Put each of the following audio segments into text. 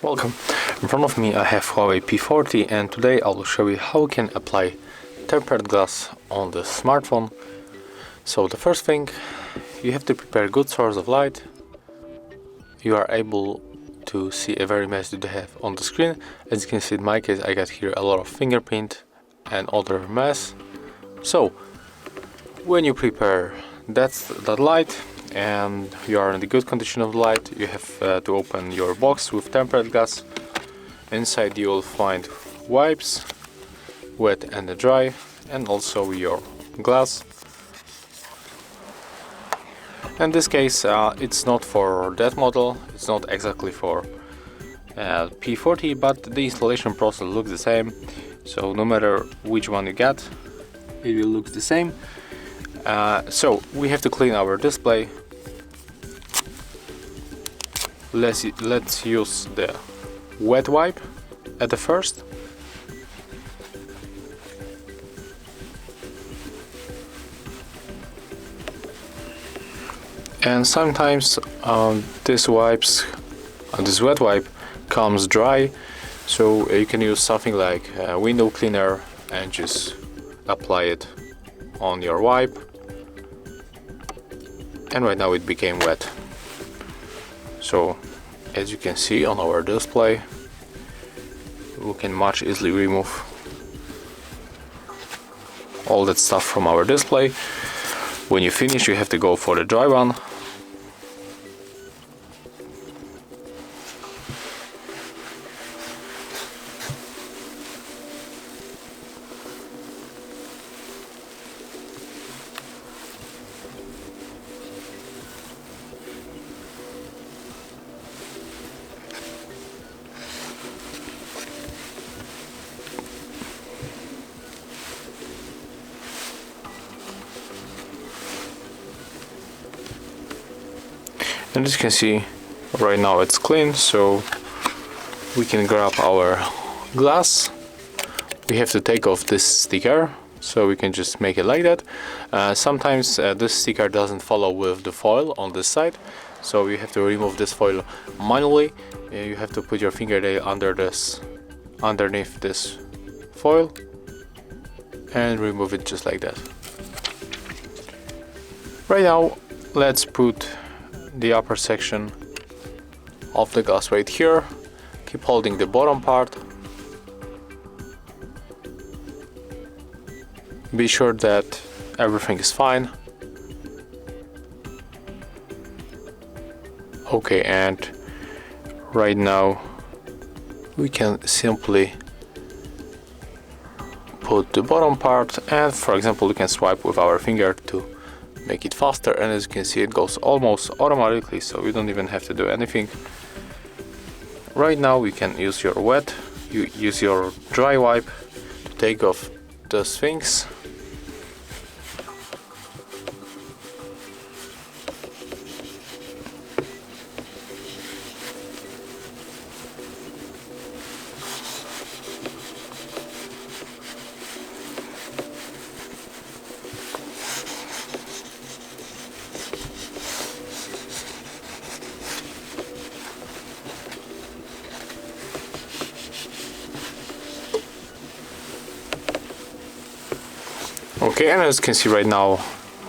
Welcome. In front of me I have Huawei P40 and today I will show you how we can apply tempered glass on the smartphone. So the first thing, you have to prepare a good source of light. You are able to see a very mess that you have on the screen. As you can see in my case, I got here a lot of fingerprint and other mess. So when you prepare that light and you are in the good condition of light, you have to open your box with tempered glass. Inside you will find wipes, wet and dry, and also your glass. In this case it's not for that model, it's not exactly for P40, but the installation process looks the same, so no matter which one you get, it will look the same. So we have to clean our display. Let's use the wet wipe at the first. And sometimes this wet wipe comes dry, so you can use something like a window cleaner and just apply it on your wipe. And right now it became wet. So as you can see on our display, we can much easily remove all that stuff from our display. When you finish, you have to go for the dry one. And as you can see, right now it's clean, so we can grab our glass. We have to take off this sticker, so we can just make it like that. Sometimes this sticker doesn't follow with the foil on this side, so you have to remove this foil manually. You have to put your fingernail underneath this foil and remove it just like that. Right now, let's put the upper section of the glass right here. Keep holding the bottom part. Be sure that everything is fine. Okay, and right now we can simply put the bottom part, and for example we can swipe with our finger to make it faster, and as you can see it goes almost automatically, so we don't even have to do anything. Right now we can use your dry wipe to take off those things. Okay, and as you can see right now,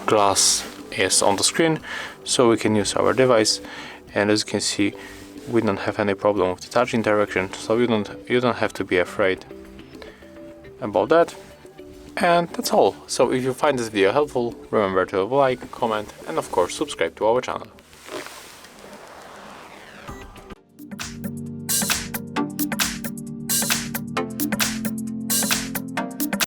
glass is on the screen, so we can use our device. And as you can see, we don't have any problem with the touch interaction, so you don't have to be afraid about that. And that's all. So if you find this video helpful, remember to like, comment, and of course subscribe to our channel.